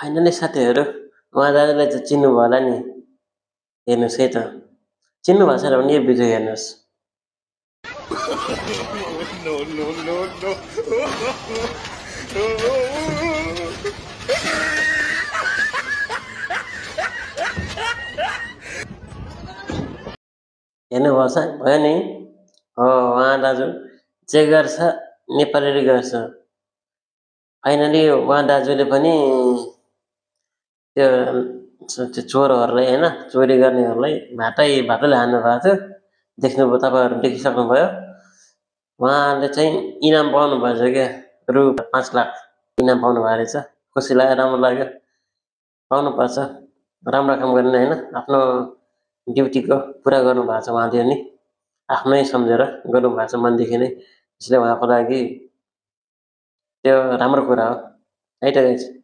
Finally साथीहरू उहाँ दाजुलाई त चिन्नुभयो होला नि। हेर्नुहोस् है त, चिन्नु भएको छैन भने यो भिडियो हेर्नुहोस्। हेर्नुभएको छ भयो नि? हो उहाँ दाजु जे गर्छ नेपालीले गर्छ। फाइनली उहाँ दाजुले पनि त्यो त्यो चोरहरूलाई होइन, चोरी गर्नेहरूलाई भातैले हान्नु भएको थियो। देख्नुभयो, तपाईँहरू देखिसक्नुभयो। उहाँले चाहिँ इनाम पाउनु भएछ क्या, रु 5 लाख इनाम पाउनु भएको रहेछ। खुसी लाग्यो, राम्रो लाग्यो। पाउनुपर्छ, राम्रो काम गर्ने होइन, आफ्नो ड्युटीको पुरा गर्नुभएको छ उहाँले नि, आफ्नै सम्झेर गर्नुभएको छ मनदेखि नै। त्यसले उहाँको लागि त्यो राम्रो कुरा हो है त गाइज।